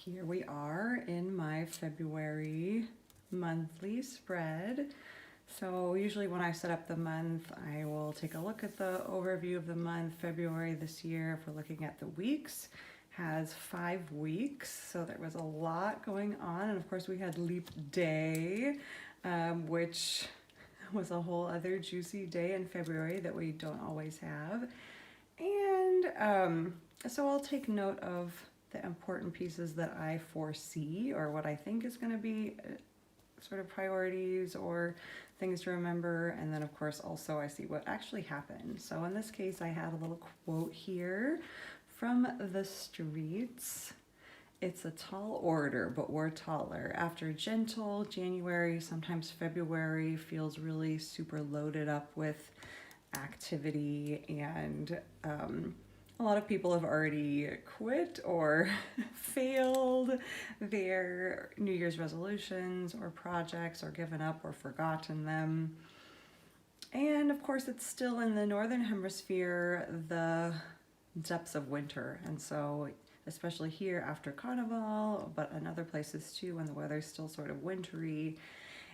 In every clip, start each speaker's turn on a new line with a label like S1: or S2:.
S1: Here we are in my February monthly spread. So usually when I set up the month, I will take a look at the overview of the month. February this year, if we're looking at the weeks, has 5 weeks. So there was a lot going on. And of course we had Leap Day, which was a whole other juicy day in February that we don't always have. And so I'll take note of the important pieces that I foresee or what I think is going to be sort of priorities or things to remember. And then of course also I see what actually happened. So in this case I had a little quote here from the streets. It's a tall order, but we're taller. After gentle January, sometimes February feels really super loaded up with activity, and a lot of people have already quit or failed their New Year's resolutions or projects or given up or forgotten them. And of course it's still in the Northern Hemisphere, the depths of winter. And so especially here after Carnival, but in other places too when the weather's still sort of wintry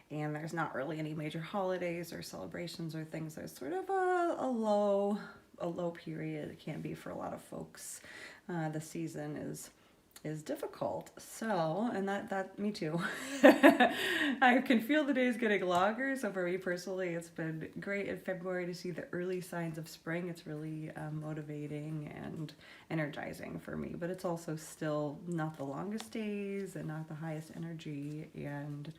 S1: and there's not really any major holidays or celebrations or things, there's sort of a low period. It can be for a lot of folks. The season is difficult. So, and that me too. I can feel the days getting longer. So for me personally, it's been great in February to see the early signs of spring. It's really motivating and energizing for me, but it's also still not the longest days and not the highest energy. And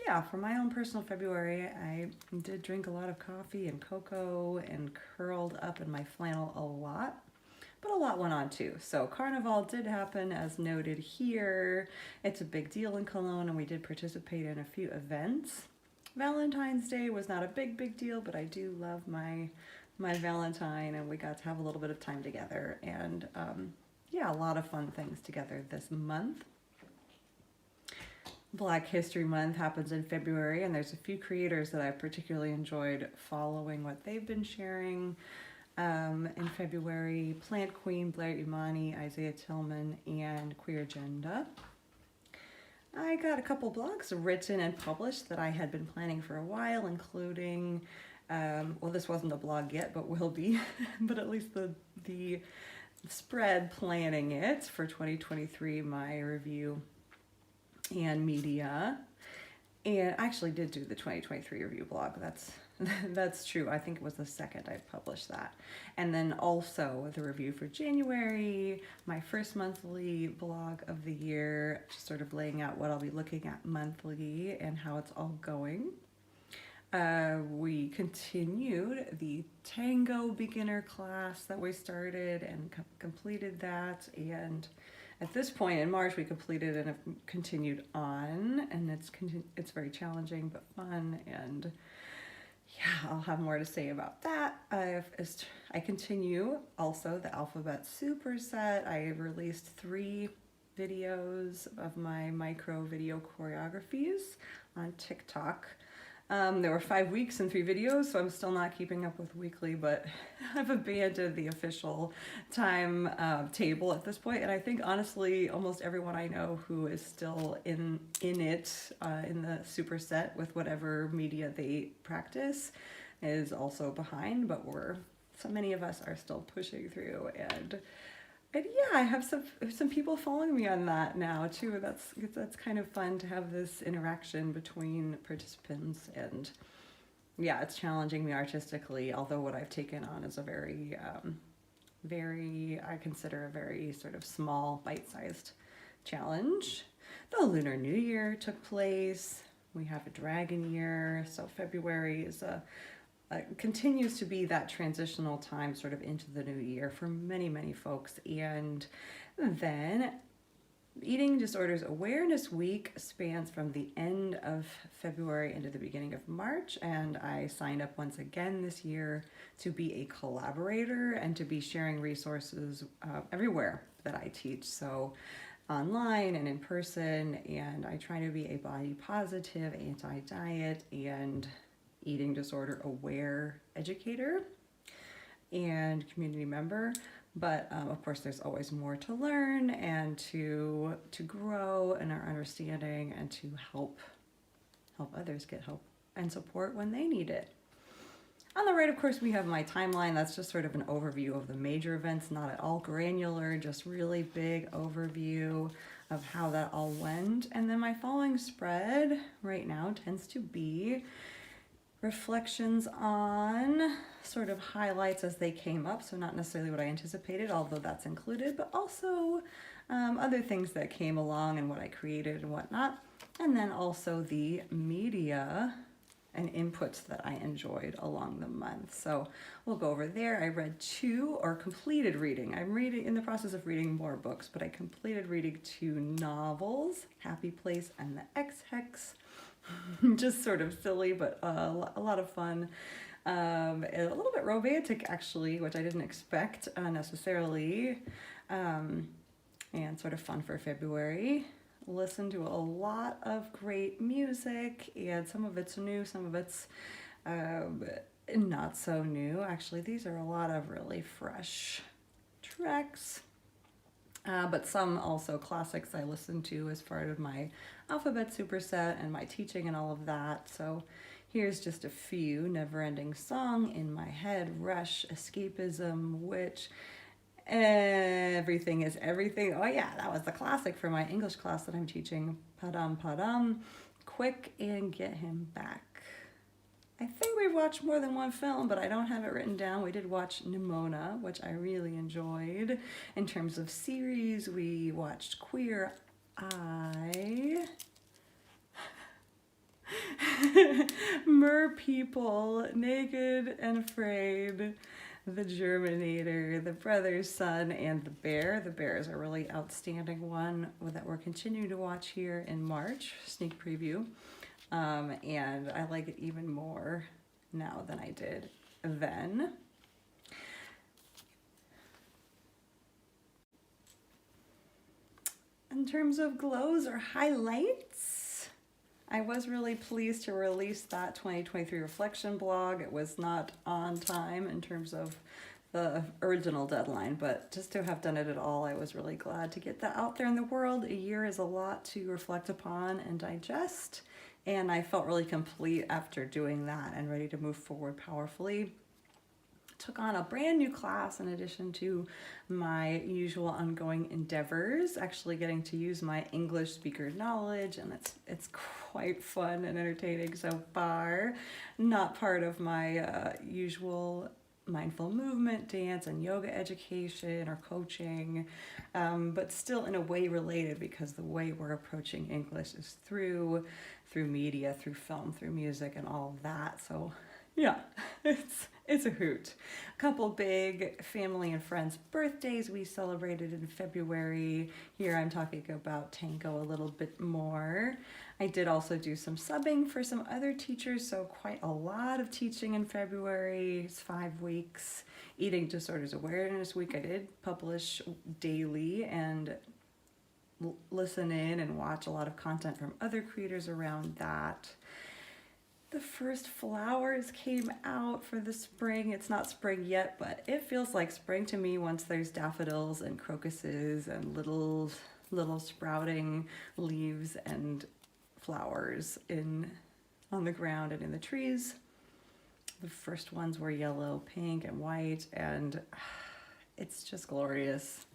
S1: yeah, for my own personal February, I did drink a lot of coffee and cocoa and curled up in my flannel a lot. But a lot went on too. So Carnival did happen as noted here. It's a big deal in Cologne and we did participate in a few events. Valentine's Day was not a big deal, but I do love my Valentine and we got to have a little bit of time together. And yeah, a lot of fun things together this month. Black History Month happens in February and there's a few creators that I particularly enjoyed following what they've been sharing. In February, Plant Queen, Blair Imani, Isaiah Tillman, and Queer Agenda. I got a couple blogs written and published that I had been planning for a while, including, well, this wasn't a blog yet, but will be, but at least the spread planning it for 2023, my review and media. And I actually did do the 2023 review blog. That's true. I think it was the second I published that. And then also the review for January, my first monthly blog of the year, just sort of laying out what I'll be looking at monthly and how it's all going. We continued the Tango beginner class that we started and completed that. And at this point in March, we completed and have continued on. And it's very challenging but fun, and yeah, I'll have more to say about that. I continue also the Alphabet Superset. I released 3 videos of my micro video choreographies on TikTok. There were 5 weeks and 3 videos, so I'm still not keeping up with weekly, but I've abandoned the official time table at this point. And I think honestly, almost everyone I know who is still in it, in the Superset with whatever media they practice, is also behind, but so many of us are still pushing through. And yeah, I have some people following me on that now too. That's kind of fun to have this interaction between participants, and yeah, it's challenging me artistically. Although what I've taken on is a very, I consider a very sort of small, bite-sized challenge. The Lunar New Year took place. We have a dragon year, so February is continues to be that transitional time sort of into the new year for many folks. And then Eating Disorders Awareness Week spans from the end of February into the beginning of March, and I signed up once again this year to be a collaborator and to be sharing resources everywhere that I teach, so online and in person. And I try to be a body positive, anti-diet, and eating disorder aware educator and community member. But of course, there's always more to learn and to grow in our understanding and to help others get help and support when they need it. On the right, of course, we have my timeline. That's just sort of an overview of the major events, not at all granular, just really big overview of how that all went. And then my following spread right now tends to be reflections on sort of highlights as they came up. So not necessarily what I anticipated, although that's included, but also other things that came along and what I created and whatnot. And then also the media and inputs that I enjoyed along the month. So we'll go over there. I read completed reading. I'm in the process of reading more books, but I completed reading 2 novels, Happy Place and The Ex-Hex. Just sort of silly, but a lot of fun. A little bit romantic, actually, which I didn't expect necessarily, and sort of fun for February. Listen to a lot of great music, and some of it's new, some of it's not so new. Actually, these are a lot of really fresh tracks, but some also classics I listened to as part of my alphabet superset and my teaching and all of that. So here's just a few: Never Ending Song, In My Head, Rush, Escapism, Witch, Everything is Everything. Oh yeah, that was the classic for my English class that I'm teaching. Padam Padam, Quick, and Get Him Back. I think we've watched more than one film, but I don't have it written down. We did watch Nimona, which I really enjoyed. In terms of series, we watched Queer Eye, Mer People, Naked and Afraid, The Germinator, The Brother's Son, and The Bear. The Bear is a really outstanding one that we're continuing to watch here in March, sneak preview. And I like it even more now than I did then. In terms of glows or highlights, I was really pleased to release that 2023 reflection blog. It was not on time in terms of the original deadline, but just to have done it at all, I was really glad to get that out there in the world. A year is a lot to reflect upon and digest, and I felt really complete after doing that and ready to move forward powerfully. Took on a brand new class in addition to my usual ongoing endeavors, actually getting to use my English speaker knowledge, and it's quite fun and entertaining so far. Not part of my usual mindful movement, dance, and yoga education or coaching, but still in a way related, because the way we're approaching English is through media, through film, through music, and all of that. So yeah, it's a hoot. A couple big family and friends' birthdays we celebrated in February. Here I'm talking about Tango a little bit more. I did also do some subbing for some other teachers, so quite a lot of teaching in February. It's 5 weeks. Eating Disorders Awareness Week, I did publish daily and listen in and watch a lot of content from other creators around that. The first flowers came out for the spring. It's not spring yet, but it feels like spring to me once there's daffodils and crocuses and little sprouting leaves and flowers on the ground and in the trees. The first ones were yellow, pink, and white, and it's just glorious.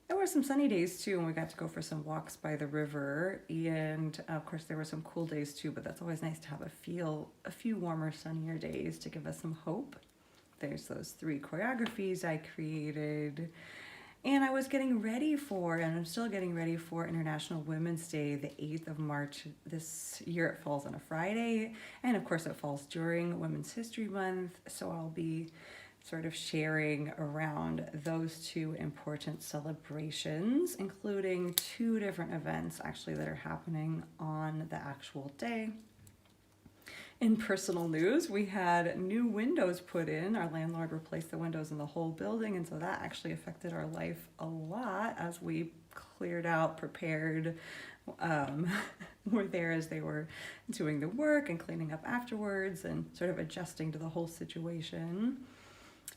S1: There were some sunny days too, and we got to go for some walks by the river, and of course there were some cool days too, but that's always nice to have a few warmer, sunnier days to give us some hope. There's those 3 choreographies I created, and I was getting ready for, and I'm still getting ready for, International Women's Day, the 8th of March. This year it falls on a Friday, and of course it falls during Women's History Month, so I'll be sort of sharing around those 2 important celebrations, including 2 different events actually that are happening on the actual day. In personal news, we had new windows put in. Our landlord replaced the windows in the whole building, and so that actually affected our life a lot as we cleared out, prepared, were there as they were doing the work and cleaning up afterwards and sort of adjusting to the whole situation.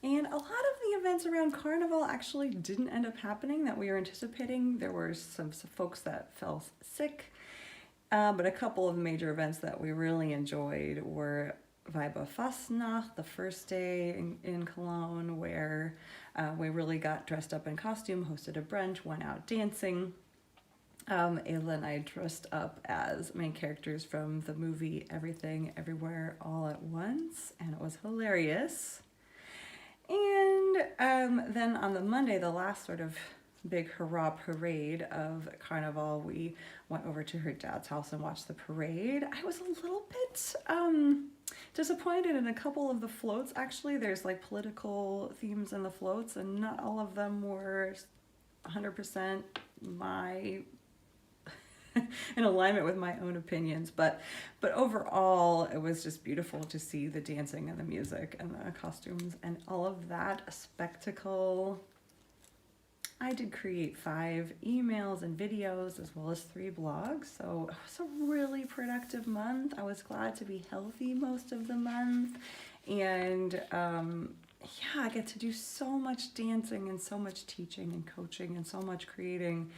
S1: And a lot of the events around Carnival actually didn't end up happening that we were anticipating. There were some folks that fell sick, but a couple of major events that we really enjoyed were Weiber Fastnacht, the first day in Cologne, where we really got dressed up in costume, hosted a brunch, went out dancing. Ayla and I dressed up as main characters from the movie Everything Everywhere All at Once, and it was hilarious. And then on the Monday, the last sort of big hurrah parade of Carnival, we went over to her dad's house and watched the parade. I was a little bit disappointed in a couple of the floats. Actually, there's like political themes in the floats, and not all of them were 100% in alignment with my own opinions, but overall it was just beautiful to see the dancing and the music and the costumes and all of that spectacle. I did create 5 emails and videos as well as 3 blogs, so it was a really productive month. I was glad to be healthy most of the month, and yeah, I get to do so much dancing and so much teaching and coaching and so much creating.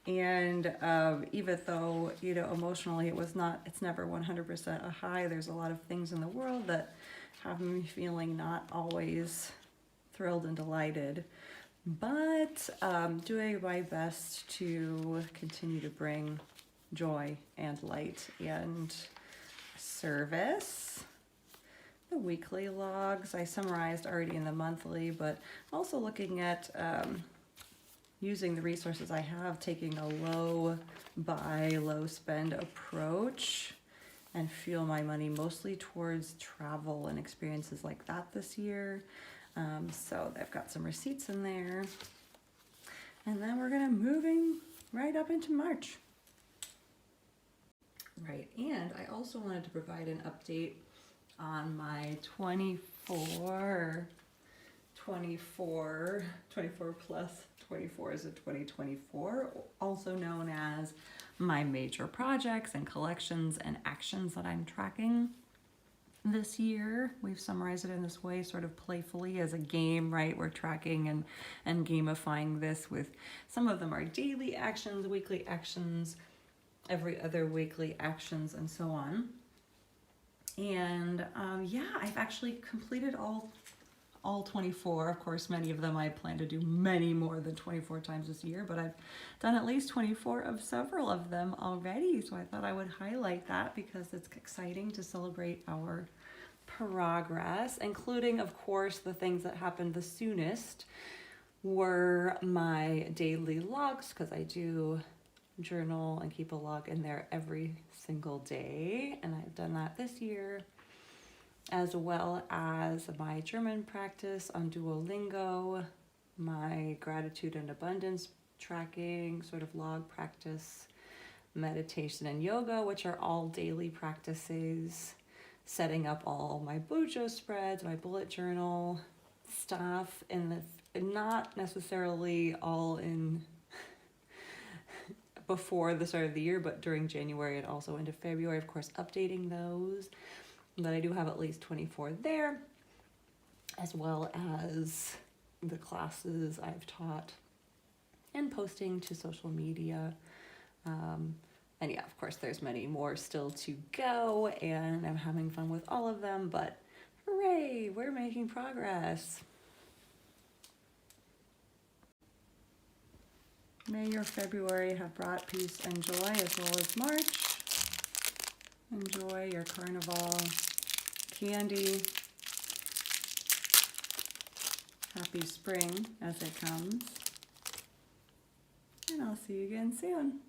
S1: And even though, you know, emotionally it's never 100% a high, there's a lot of things in the world that have me feeling not always thrilled and delighted, but doing my best to continue to bring joy and light and service. The weekly logs I summarized already in the monthly, but also looking at using the resources I have, taking a low buy, low spend approach, and fuel my money mostly towards travel and experiences like that this year. So I've got some receipts in there. And then we're gonna moving right up into March. Right, and I also wanted to provide an update on my 24 plus 24 is a 2024, also known as my major projects and collections and actions that I'm tracking this year. We've summarized it in this way, sort of playfully as a game, right? We're tracking and gamifying this with, some of them are daily actions, weekly actions, every other weekly actions, and so on. And yeah, I've actually completed all 24. Of course, many of them I plan to do many more than 24 times this year, but I've done at least 24 of several of them already. So I thought I would highlight that because it's exciting to celebrate our progress, including, of course, the things that happened the soonest were my daily logs, because I do journal and keep a log in there every single day, and I've done that this year, as well as my German practice on Duolingo, my gratitude and abundance tracking sort of log practice, meditation and yoga, which are all daily practices, setting up all my bujo spreads, my bullet journal stuff, and not necessarily all in before the start of the year, but during January and also into February, of course, updating those. But I do have at least 24 there, as well as the classes I've taught and posting to social media. And yeah, of course, there's many more still to go, and I'm having fun with all of them, but hooray, we're making progress. May your February have brought peace and joy, as well as March. Enjoy your carnival candy. Happy spring as it comes. And I'll see you again soon.